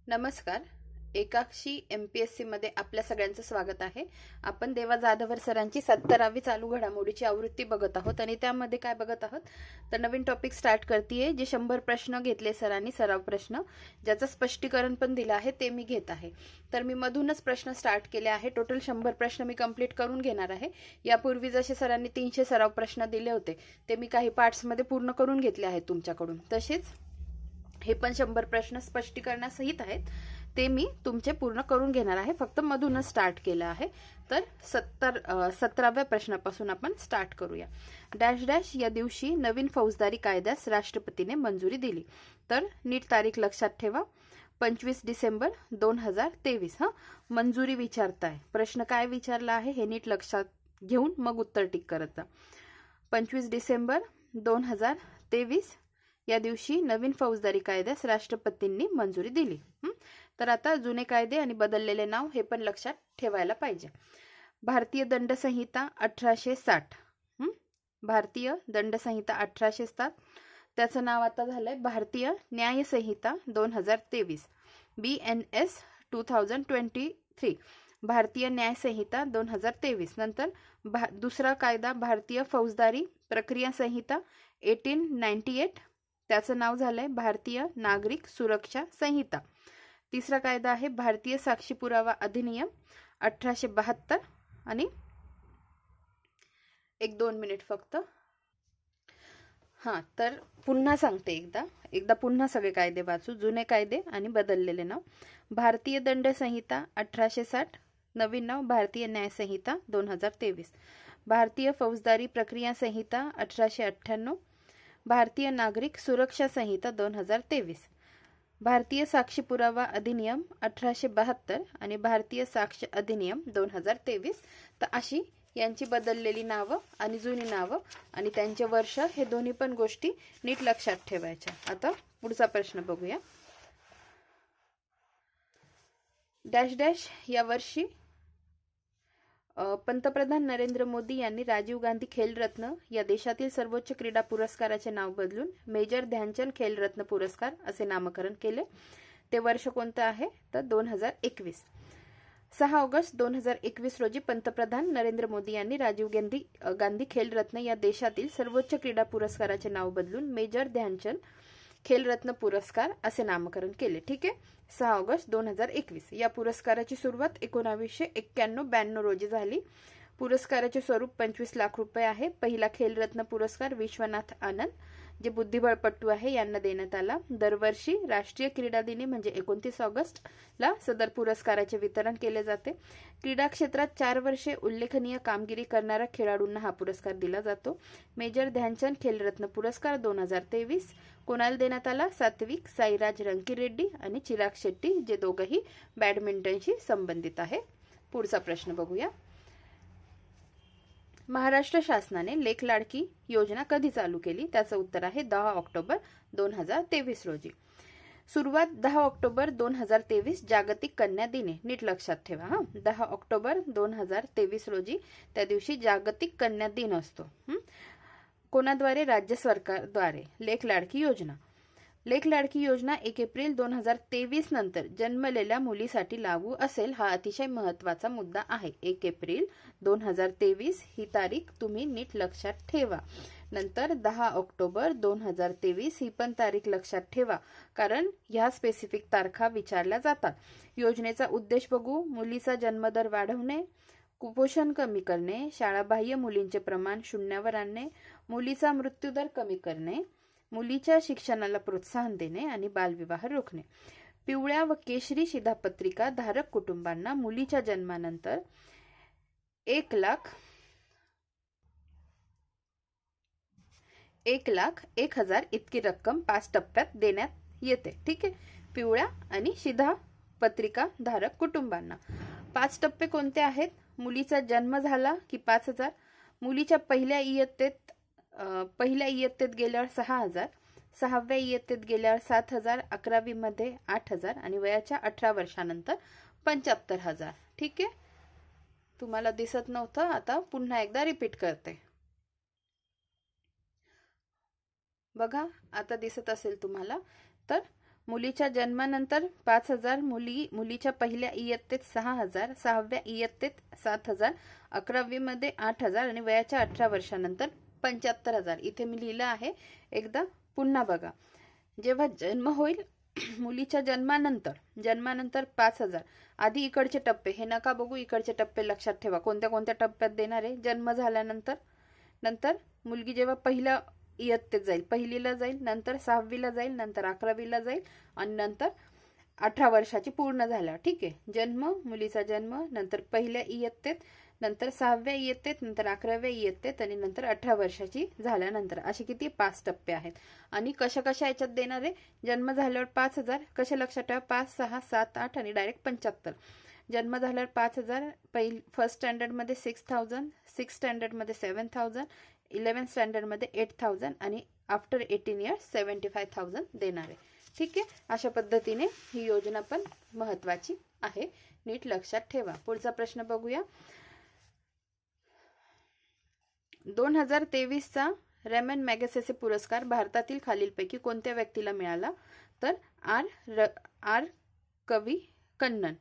नमस्कार. एकाक्षी MPSC मध्ये आपल्या सगळ्यांचं स्वागत आहे. आपण देवा जाधवर सरांची 70वी चालू घडामोडीची आवृत्ती बघत आहोत आणि त्यामध्ये काय बघत आहोत तर नवीन टॉपिक स्टार्ट करतेय जे 100 प्रश्न घेतले सरांनी, सराव प्रश्न ज्याचं स्पष्टीकरण पण दिलं आहे ते मी घेत आहे. तर मी मधूनच प्रश्न स्टार्ट केले आहे. टोटल 100 प्रश्न मी कंप्लीट करून घेणार आहे. यापूर्वी जसे सरांनी 300 सराव प्रश्न दिले होते ते मी काही पार्ट्स मध्ये पूर्ण करून घेतले आहेत तुमच्याकडून. तसेच हे पण 100 प्रश्न स्पष्टीकरणासहित आहेत ते मी तुमचे पूर्ण करून घेणार आहे. फक्त मधूनच स्टार्ट केलं आहे. तर 17व्या प्रश्नापासून आपण स्टार्ट करूया. डॅश डॅश या दिवशी नवीन फौजदारी कायद्यास राष्ट्रपतीने मंजुरी दिली. तर नीट तारीख लक्षात ठेवा, 25 डिसेंबर 2023. मंजुरी विचारताय, प्रश्न काय विचारला आहे हे नीट लक्षात घेऊन मग उत्तर टिक करत जा. 25 डिसेंबर 2023 या दिवशी नवीन फौजदारी कायद्यास राष्ट्रपतींनी मंजुरी दिली. तर आता जुने कायदे आणि बदललेले नाव हे पण लक्षात ठेवायला पाहिजे. भारतीय दंड संहिता 1860. भारतीय दंड संहिता 1860. त्याचं नाव आता झालंय भारतीय न्याय संहिता 2023, BNS 2023. भारतीय न्याय संहिता 2023. नंतर दुसरा कायदा भारतीय फौजदारी प्रक्रिया संहिता 1898. त्याचं नाव झालंय भारतीय नागरिक सुरक्षा संहिता. तिसरा कायदा आहे भारतीय साक्षी पुरावा अधिनियम 1872. आणि 1-2 मिनिट फक्त. तर पुन्हा सांगते एकदा पुन्हा सगळे कायदे वाचू. जुने कायदे आणि बदललेले नाव. भारतीय दंड संहिता 1860, नवीन नाव भारतीय न्याय संहिता 2023. भारतीय फौजदारी प्रक्रिया संहिता 1898. भारतीय नागरिक सुरक्षा संहिता 2023. भारतीय साक्षी पुरावा अधिनियम 1872 आणि भारतीय साक्ष अधिनियम 2023. तर अशी यांची बदललेली नावं आणि जुनी नावं आणि त्यांचे वर्ष हे दोन्ही पण गोष्टी नीट लक्षात ठेवायच्या. आता पुढचा प्रश्न बघूया. डॅश डॅश या वर्षी पंतप्रधान नरेंद्र मोदी यांनी राजीव गांधी खेलरत्न या देशातील सर्वोच्च क्रीडा पुरस्काराचे नाव बदलून मेजर ध्यानचंद खेलरत्न पुरस्कार असे नामकरण केले. ते वर्ष कोणतं आहे तर 2021. 6 ऑगस्ट 2021 रोजी पंतप्रधान नरेंद्र मोदी यांनी राजीव गांधी खेलरत्न या देशातील सर्वोच्च क्रीडा पुरस्काराचे नाव बदलून मेजर ध्यानचंद खेलरत्न पुरस्कार असे नामकरण केले. ठीक आहे. 6 ऑगस्ट 2021. या पुरस्काराची सुरुवात 1991-92 रोजी झाली. पुरस्काराचे स्वरूप 25 लाख रुपये आहे. पहिला खेलरत्न पुरस्कार विश्वनाथ आनंद जे बुद्धिबळपटू आहे यांना देण्यात आला. दरवर्षी राष्ट्रीय क्रीडा दिनी म्हणजे 29 ऑगस्टला सदर पुरस्काराचे वितरण केले जाते. क्रीडा क्षेत्रात 4 वर्षे उल्लेखनीय कामगिरी करणाऱ्या खेळाडूंना हा पुरस्कार दिला जातो. मेजर ध्यानचंद खेलरत्न पुरस्कार 2023 कोणाला देण्यात आला? सात्विक साईराज रंकीरेड्डी आणि चिराग शेट्टी जे दोघंही बॅडमिंटनशी संबंधित आहे. पुढचा प्रश्न बघूया. महाराष्ट्र शासनाने लेख लाडकी योजना कधी चालू केली? त्याचं उत्तर आहे 10 ऑक्टोबर 2023 रोजी. सुरुवात 10 ऑक्टोबर 2023 जागतिक कन्या दिनी. नीट लक्षात ठेवा 10 ऑक्टोबर 2023 रोजी त्या दिवशी जागतिक कन्या दिन असतो. कोणाद्वारे? राज्य सरकारद्वारे. लेख लाडकी योजना. लेख लाडकी योजना 1 एप्रिल 2023 नंतर जन्मलेल्या मुलीसाठी लागू असेल. हा अतिशय महत्वाचा मुद्दा आहे. 1 एप्रिल 2023 ही तारीख तुम्ही नीट लक्षात ठेवा. नंतर 10 ऑक्टोबर 2023 ही पण तारीख लक्षात ठेवा कारण ह्या स्पेसिफिक तारखा विचारल्या जातात. योजनेचा उद्देश बघू. मुलीचा जन्मदर वाढवणे, कुपोषण कमी करणे, शाळाबाह्य मुलींचे प्रमाण शून्यावर आणणे, मुलीचा मृत्यूदर कमी करणे, मुलीच्या शिक्षणाला प्रोत्साहन देणे आणि बालविवाह रोखणे. पिवळ्या व केशरी शिधापत्रिका धारक कुटुंबांना मुलीच्या जन्मानंतर 1,01,000 इतकी रक्कम 5 टप्प्यात देण्यात येते. ठीक आहे. पिवळ्या आणि शिधापत्रिका धारक कुटुंबांना 5 टप्पे कोणते आहेत? मुलीचा जन्म झाला की 5,000, मुलीच्या पहिल्या इयत्तेत गेल्यावर 6,000, 6व्या इयत्तेत गेल्यावर 7,000, 11वी मध्ये 8,000 आणि वयाच्या 18 वर्षानंतर 75,000. ठीक आहे. तुम्हाला दिसत नव्हतं, आता पुन्हा एकदा रिपीट करते. बघा आता दिसत असेल तुम्हाला. तर मुलीच्या जन्मानंतर 5,000, मुलीच्या पहिल्या इयत्तेत 6,000, 6व्या इयत्तेत 7,000, 11वी मध्ये 8,000 आणि वयाच्या 18 वर्षानंतर 75,000. इथे मी लिहिलं आहे, एकदा पुन्हा बघा. जेव्हा जन्म होईल मुलीच्या जन्मानंतर 5,000. आधी इकडचे टप्पे हे नका बघू, इकडचे टप्पे लक्षात ठेवा. कोणत्या कोणत्या टप्प्यात देणार आहे. जन्म झाल्यानंतर मुलगी जेव्हा पहिल्या इयत्तेत जाईल, पहिलीला जाईल, नंतर 6वीला जाईल, नंतर 11वीला जाईल आणि नंतर 18 वर्षाची पूर्ण झाल्यावर. ठीक आहे. मुलीचा जन्म, नंतर पहिल्या इयत्तेत, नंतर 6व्या इयत्तेत, नंतर 11व्या इयत्तेत आणि नंतर 18 वर्षाची झाल्यानंतर. असे किती 5 टप्पे आहेत. आणि कशा कशा याच्यात देणार आहे. जन्म झाल्यावर 5,000 कसे लक्षात ठेवा. 5, 6, 7, 8 आणि डायरेक्ट 75. जन्म झाल्यावर 5,000, फर्स्ट स्टँडर्ड मध्ये 6,000, 6 स्टँडर्ड मध्ये 7,000, 11th स्टँडर्ड मध्ये 8,000 आणि आफ्टर 18 इयर्स 75,000 देणार आहे. ठीक आहे. अशा पद्धतीने ही योजना पण महत्वाची आहे, नीट लक्षात ठेवा. पुढचा प्रश्न बघूया. 2023चा रेमन मॅगसेसे पुरस्कार भारतातील खालीलपैकी कोणत्या व्यक्तीला मिळाला. तर आर कवी कन्नन.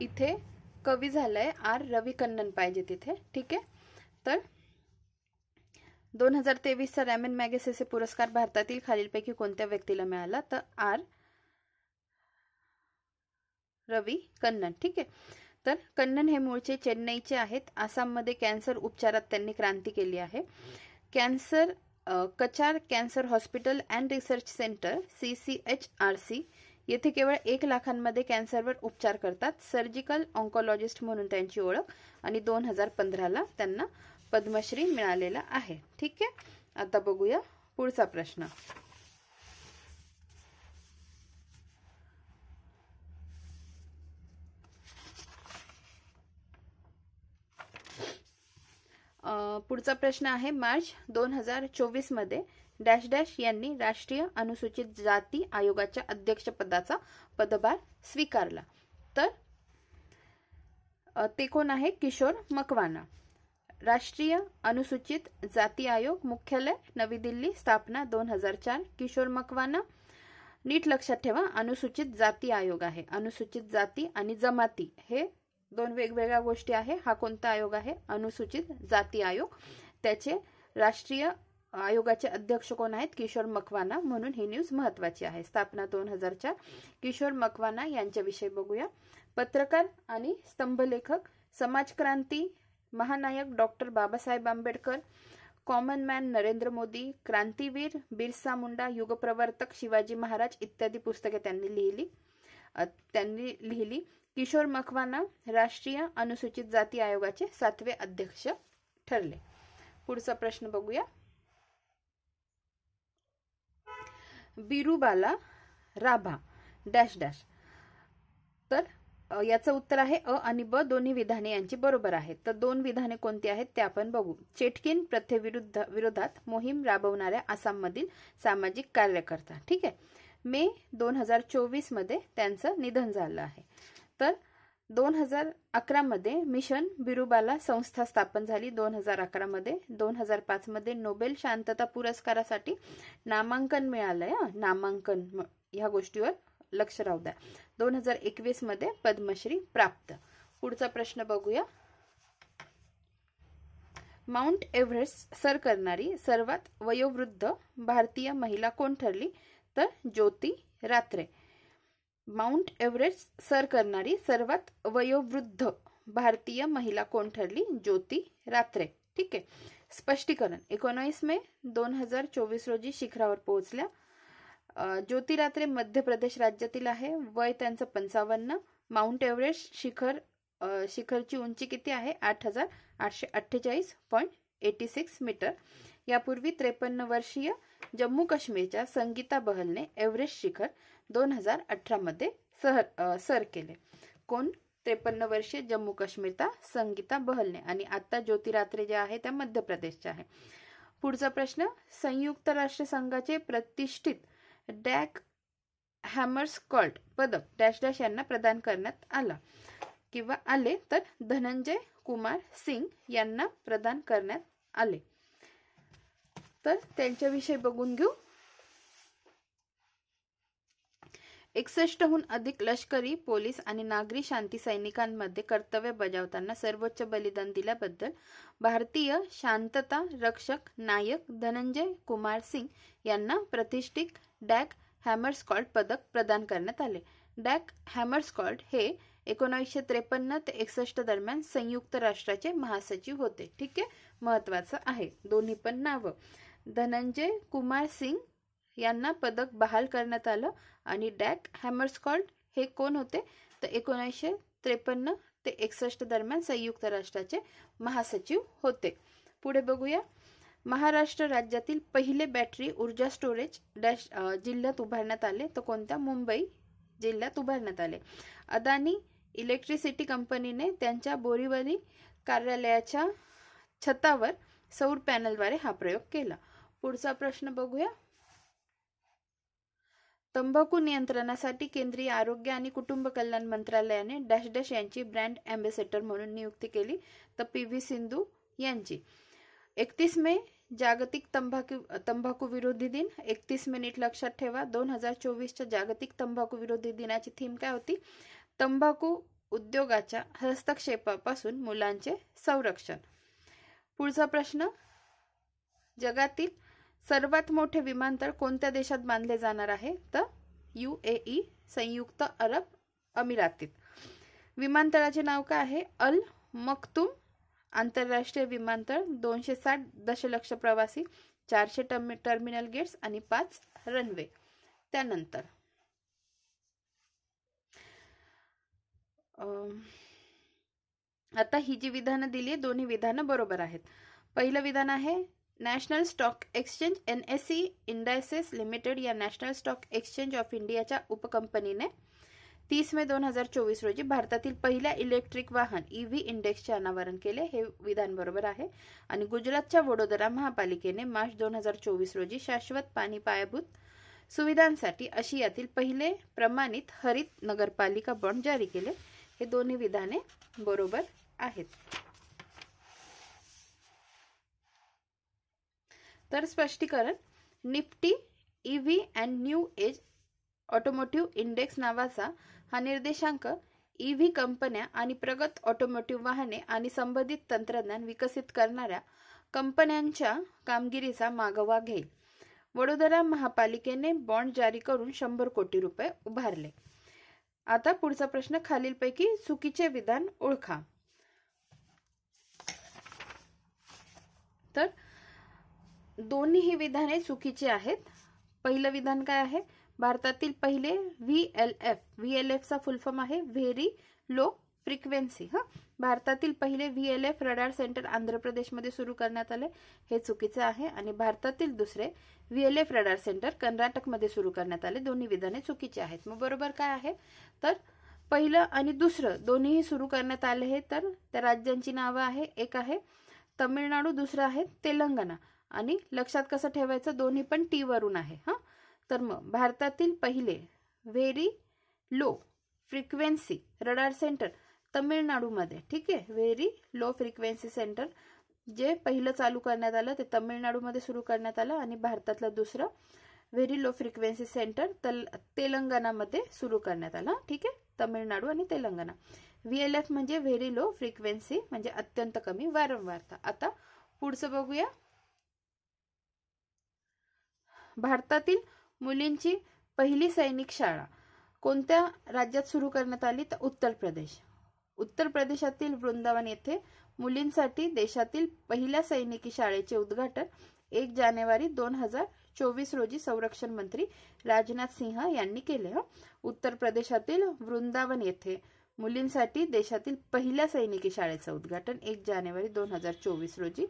इथे कवी झालंय आर रवी कन्नन पाहिजे तिथे. ठीक आहे. तर 2023चा रेमन मॅगसेसे पुरस्कार भारतातील खालीलपैकी कोणत्या व्यक्तीला मिळाला. तर आर रवी कन्नन. ठीक आहे. तर कन्नन हे मूळचे चेन्नईचे आहेत. आसाममध्ये कॅन्सर उपचारात त्यांनी क्रांती केली आहे. Cachar cancer hospital and research centre CCHRC येथे केवळ 1 लाखांमध्ये कॅन्सरवर उपचार करतात. सर्जिकल ऑन्कोलॉजिस्ट म्हणून त्यांची ओळख आणि 2015ला त्यांना पद्मश्री मिळालेला आहे. ठीक आहे. आता बघूया पुढचा प्रश्न. पुढचा प्रश्न आहे. मार्च 2024 मध्ये डॅश डॅश यांनी राष्ट्रीय अनुसूचित जाती आयोगाच्या अध्यक्षपदाचा पदभार स्वीकारला. तर ते कोण आहे. किशोर मकवाना. राष्ट्रीय अनुसूचित जाती आयोग मुख्यालय नवी दिल्ली, स्थापना 2004. किशोर मकवाना. नीट लक्षात ठेवा, अनुसूचित जाती आयोग आहे. अनुसूचित जाती आणि जमाती हे 2 वेगवेगळ्या गोष्टी आहे. हा कोणता आयोग आहे. अनुसूचित जाती आयोग. त्याचे राष्ट्रीय आयोगाचे अध्यक्ष कोण आहेत. किशोर मकवाना. म्हणून ही न्यूज महत्वाची आहे. स्थापना 2004. किशोर मकवाना यांच्याविषयी बघूया. पत्रकार आणि स्तंभलेखक, समाजक्रांती महानायक doctor Babasaheb Ambedkar, common man Narendra Modi, क्रांतीवीर बिरसा मुंडा, युगप्रवर्तक शिवाजी महाराज इत्यादी पुस्तके त्यांनी लिहिली. किशोर मकवाना राष्ट्रीय अनुसूचित जाती आयोगाचे 7वे अध्यक्ष ठरले. पुढचा प्रश्न बघूया. बिरुबाला राभा डॅश डॅश. तर याचं उत्तर आहे अ आणि ब दोन्ही विधाने यांची बरोबर आहेत. तर 2 विधाने कोणती आहेत ते आपण बघू. चेटकिन प्रथेविरोधात मोहीम राबवणाऱ्या आसाममधील सामाजिक कार्यकर्ता. ठीक आहे. मे 2024 मध्ये त्यांचं निधन झालं आहे. तर 2011 मध्ये मिशन बिरुबाला संस्था स्थापन झाली 2011 मध्ये. 2005 मध्ये नोबेल शांतता पुरस्कारासाठी नामांकन मिळालंय. नामांकन ह्या गोष्टीवर लक्ष राहू द्या. 2021 मध्ये पद्मश्री प्राप्त. पुढचा प्रश्न बघूया. माउंट एव्हरेस्ट सर करणारी सर्वात वयोवृद्ध भारतीय महिला कोण ठरली. तर ज्योती रात्रे. माउंट एव्हरेस्ट सर करणारी सर्वात वयोवृद्ध भारतीय महिला कोण ठरली. ज्योती रात्रे. ठीक आहे. स्पष्टीकरण. 19 मे 2024 रोजी शिखरावर पोहोचल्या. ज्योती रात्रे मध्य प्रदेश राज्यातील आहे. वय त्यांचं 55. माउंट एव्हरेस्ट शिखरची उंची किती आहे. 8,848.86 मीटर. यापूर्वी 53 वर्षीय जम्मू काश्मीरच्या संगीता बहलने एव्हरेस्ट शिखर 2018 मध्ये सर केले. कोण. 53 वर्षीय जम्मू काश्मीरचा संगीता बहलने. आणि आता ज्योती रात्रे ज्या आहे त्या मध्य प्रदेशच्या आहे. पुढचा प्रश्न. संयुक्त राष्ट्र संघाचे प्रतिष्ठित डॅग हॅमरस्कॉल्ट पदक डॅश डॅश यांना प्रदान करण्यात आला किंवा आले. तर धनंजय कुमार सिंग यांना प्रदान करण्यात आले. तर त्यांच्याविषयी बघून घेऊ. 61हून अधिक लष्करी, पोलीस आणि नागरी शांती सैनिकांमध्ये कर्तव्य बजावताना सर्वोच्च बलिदान दिल्याबद्दल भारतीय शांतता रक्षक नायक धनंजय कुमार सिंग यांना प्रतिष्ठित डॅग हॅमरस्कॉल्ड पदक प्रदान करण्यात आले. डॅग हॅमरस्कॉल्ड हे 1953 ते 61 दरम्यान संयुक्त राष्ट्राचे महासचिव होते. ठीक आहे, महत्वाचं आहे दोन्ही पण नावं. धनंजय कुमार सिंग यांना पदक बहाल करण्यात आलं आणि डॅग हॅमरस्कॉल्ड हे कोण होते तर 1953 ते 61 दरम्यान संयुक्त राष्ट्राचे महासचिव होते. पुढे बघूया. महाराष्ट्र राज्यातील पहिले बॅटरी ऊर्जा स्टोरेज जिल्ह्यात उभारण्यात आले तर कोणत्या? मुंबई जिल्ह्यात उभारण्यात आले. अदानी इलेक्ट्रिसिटी कंपनीने त्यांच्या बोरीवली कार्यालयाच्या छतावर सौर पॅनलद्वारे हा प्रयोग केला. पुढचा प्रश्न बघूया. तंबाखू नियंत्रणासाठी केंद्रीय आरोग्य आणि कुटुंब कल्याण मंत्रालयाने डॅश डॅश यांची ब्रँड अँबॅसेडर म्हणून नियुक्ती केली तर पी.व्ही. सिंधू यांची. 31 मे जागतिक तंबाखू विरोधी दिन. 31 मिनिट लक्षात ठेवा. 2024च्या जागतिक तंबाखू विरोधी दिनाची थीम काय होती? तंबाखू उद्योगाच्या हस्तक्षेपापासून मुलांचे संरक्षण. पुढचा प्रश्न. जगातील सर्वात मोठे विमानतळ कोणत्या देशात बांधले जाणार आहे तर UAE संयुक्त अरब अमिरातीत. विमानतळाचे नाव काय आहे? अल मक्तूम आंतरराष्ट्रीय विमानतळ. 260 दशलक्ष प्रवासी, 400 टर्मिनल गेट्स आणि 5 रनवे. त्यानंतर आता ही जी विधानं दिली आहे दोन्ही विधानं बरोबर आहेत. पहिलं विधान आहे national stock exchange NSE indices limited या नॅशनल स्टॉक एक्सचेंज ऑफ इंडियाच्या उपकंपनीने 30 मे 2024 रोजी भारतातील पहिल्या इलेक्ट्रिक वाहन EV इंडेक्सचे अनावरण केले. हे विधान बरोबर आहे. आणि गुजरातच्या वडोदरा महापालिकेने मार्च 2024 रोजी शाश्वत पाणी पायाभूत सुविधांसाठी आशियातील पहिले प्रमाणित हरित नगरपालिका बॉन्ड जारी केले. हे दोन्ही विधाने बरोबर आहेत. तर स्पष्टीकरण. Nifty EV and new age automotive index नावाचा हा निर्देशांक EV कंपन्या आणि प्रगत ऑटोमोटिव्ह वाहने आणि संबंधित तंत्रज्ञान विकसित करणाऱ्या कंपन्यांच्या कामगिरीचा मागोवा घेईल. वडोदरा महापालिकेने बॉन्ड जारी करून 100 कोटी रुपये उभारले. आता पुढचा प्रश्न. खालीलपैकी चुकीचे विधान ओळखा. तर दोन्ही विधाने चुकीची आहेत. पहिलं विधान काय आहे? भारतातील पहिले VLF चा फुल फॉर्म आहे व्हेरी लो फ्रिक्वेन्सी. भारतातील पहिले VLF रडार सेंटर आंध्र प्रदेशमध्ये सुरू करण्यात आले. हे चुकीचे आहे. आणि भारतातील दुसरे VLF रडार सेंटर कर्नाटकमध्ये सुरू करण्यात आले. दोन्ही विधाने चुकीची आहेत. मग बरोबर काय आहे तर पहिलं आणि दुसरं दोन्हीही सुरू करण्यात आले आहे. तर त्या राज्यांची नावं आहे. एक आहे तमिळनाडू, दुसरं आहे तेलंगणा. आणि लक्षात कसं ठेवायचं? दोन्ही पण T वरून आहे. तर मग भारतातील पहिले very low frequency radar centre तमिळनाडूमध्ये. ठीक आहे, व्हेरी लो फ्रिक्वेन्सी सेंटर जे पहिलं चालू करण्यात आलं ते तमिळनाडूमध्ये सुरू करण्यात आलं. आणि भारतातलं दुसरं व्हेरी लो फ्रिक्वेन्सी सेंटर तेलंगणामध्ये सुरू करण्यात आलं. ठीक आहे, तमिळनाडू आणि तेलंगणा. VLF म्हणजे व्हेरी लो फ्रिक्वेन्सी म्हणजे अत्यंत कमी वारंवारता. आता पुढचं बघूया. भारतातील मुलींची पहिली सैनिक शाळा कोणत्या राज्यात सुरू करण्यात आली तर उत्तर प्रदेश. उत्तर प्रदेशातील वृंदावन येथे मुलींसाठी देशातील पहिल्या सैनिकी शाळेचे उद्घाटन 1 जानेवारी 2024 रोजी संरक्षण मंत्री राजनाथ सिंह यांनी केले. उत्तर प्रदेशातील वृंदावन येथे मुलींसाठी देशातील पहिल्या सैनिकी शाळेचे उद्घाटन 1 जानेवारी 2024 रोजी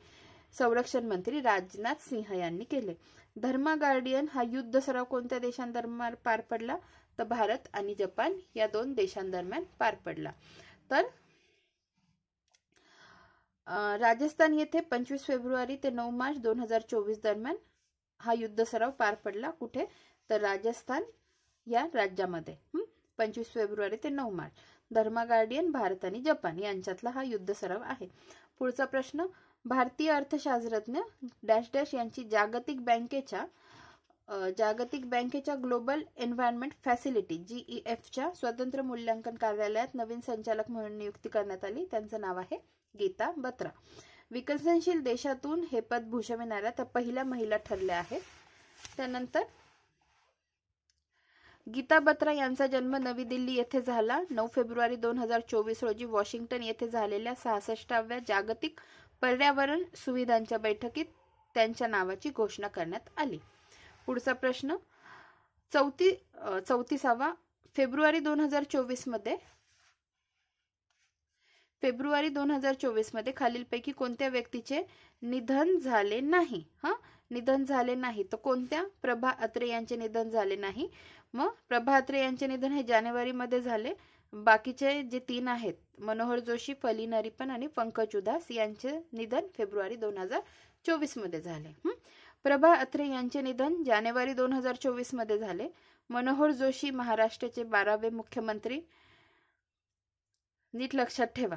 संरक्षण मंत्री राजनाथ सिंह यांनी केले. धर्मा गार्डियन हा युद्ध सराव कोणत्या देशांदरम्यान पार पडला तर भारत आणि जपान या 2 देशांदरम्यान पार पडला. तर राजस्थान येथे 25 फेब्रुवारी ते 9 मार्च 2024 दरम्यान हा युद्ध सराव पार पडला. कुठे तर राजस्थान या राज्यामध्ये 25 फेब्रुवारी ते 9 मार्च. धर्मा गार्डियन भारत आणि जपान यांच्यातला हा युद्ध सराव आहे. पुढचा प्रश्न. भारतीय अर्थशास्त्रज्ञ डॅश डॅश यांची जागतिक बँकेच्या ग्लोबल एन्व्हायरमेंट फॅसिलिटी GEFच्या स्वतंत्र मूल्यांकन कार्यालयात नवीन संचालक म्हणून नियुक्ती करण्यात आली. त्यांचं नाव आहे गीता बत्रा. विकसनशील देशातून हे पद भूषविणाऱ्या त्या पहिल्या महिला ठरल्या आहेत. त्यानंतर गीता बत्रा यांचा जन्म नवी दिल्ली येथे झाला. 9 फेब्रुवारी 2024 रोजी वॉशिंग्टन येथे झालेल्या 66व्या जागतिक पर्यावरण सुविधांच्या बैठकीत त्यांच्या नावाची घोषणा करण्यात आली. पुढचा प्रश्न 34 फेब्रुवारी 2024 मध्ये खालीलपैकी कोणत्या व्यक्तीचे निधन झाले नाही? निधन झाले नाही तर कोणत्या? प्रभा अत्रे यांचे निधन झाले नाही. मग प्रभा अत्रे यांचे निधन हे जानेवारी मध्ये झाले. बाकीचे जे 3 आहेत मनोहर जोशी, फली नरिमन आणि पंकज उधास यांचे निधन फेब्रुवारी 2024 मध्ये झाले. प्रभा अत्रे यांचे निधन जानेवारी 2024 मध्ये झाले. मनोहर जोशी महाराष्ट्राचे 12वे मुख्यमंत्री. नीट लक्षात ठेवा,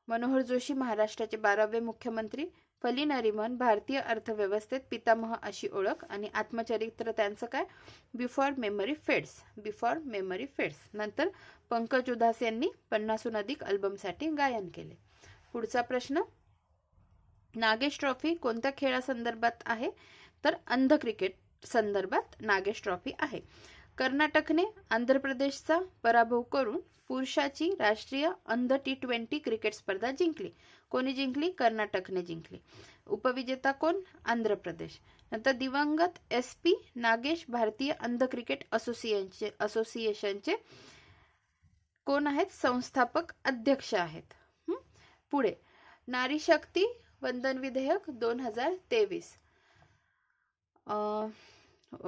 मनोहर जोशी महाराष्ट्राचे 12वे मुख्यमंत्री. फली नरिमन भारतीय अर्थव्यवस्थेत पितामह अशी ओळख आणि आत्मचरित्र त्यांचं काय? Before memory fades. नंतर पंकज उधास यांनी 50हून अधिक अल्बमसाठी गायन केले. पुढचा प्रश्न नागेश ट्रॉफी कोणत्या खेळासंदर्भात आहे? तर अंध क्रिकेट संदर्भात नागेश ट्रॉफी आहे. कर्नाटकने आंध्र प्रदेशचा पराभव करून पुरुषाची राष्ट्रीय अंध T20 क्रिकेट स्पर्धा जिंकली. कोणी जिंकली? कर्नाटकने जिंकली. उपविजेता कोण? आंध्र प्रदेश. नंतर दिवंगत SP नागेश भारतीय अंध क्रिकेट असोसिएशनचे कोण आहेत? संस्थापक अध्यक्ष आहेत. पुढे नारी शक्ती वंदन विधेयक 2023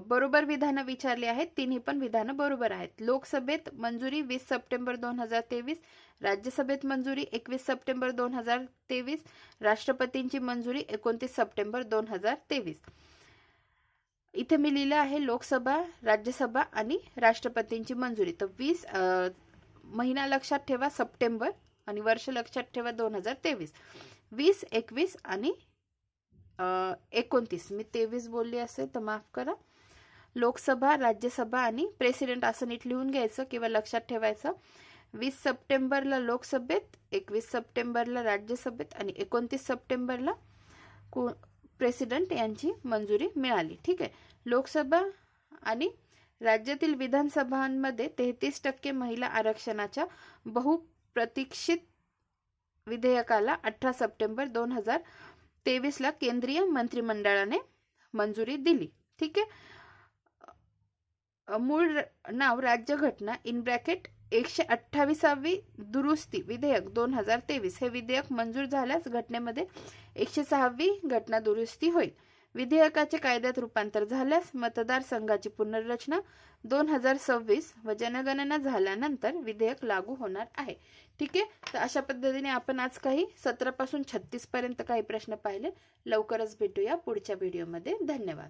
बरोबर विधानं विचारली आहेत. तिन्ही पण विधानं बरोबर आहेत. लोकसभेत मंजुरी 20 सप्टेंबर 2023, राज्यसभेत मंजुरी 21 सप्टेंबर 2023, राष्ट्रपतींची मंजुरी 29 सप्टेंबर 2023. इथे मी लिहिलं आहे लोकसभा, राज्यसभा आणि राष्ट्रपतींची मंजुरी. तर 20 महिना लक्षात ठेवा सप्टेंबर आणि वर्ष लक्षात ठेवा 2023. 20, 21 आणि 29. मी 23 बोलली असेल तर माफ करा. लोकसभा, राज्यसभा आणि प्रेसिडेंट असं नीट लिहून घ्यायचं किंवा लक्षात ठेवायचं. 20 सप्टेंबरला लोकसभेत, 21 सप्टेंबरला राज्यसभेत आणि 29 सप्टेंबरला प्रेसिडेंट यांची मंजुरी मिळाली. ठीक आहे. लोकसभा आणि राज्यातील विधानसभांमध्ये 33% महिला आरक्षणाच्या बहुप्रतीक्षित विधेयकाला 18 सप्टेंबर 2023 ला केंद्रीय मंत्रिमंडळाने मंजुरी दिली. ठीक आहे. मूळ नाव राज्यघटना (128वी दुरुस्ती विधेयक 2023) हे विधेयक मंजूर झाल्यास घटनेमध्ये 106वी घटना दुरुस्ती होईल. विधेयकाचे कायद्यात रूपांतर झाल्यास मतदारसंघाची पुनर्रचना 2026 व जनगणना झाल्यानंतर विधेयक लागू होणार आहे. ठीक आहे. तर अशा पद्धतीने आपण आज काही 17 पासून 36 पर्यंत काही प्रश्न पाहिले. लवकरच भेटूया पुढच्या व्हिडिओमध्ये. धन्यवाद.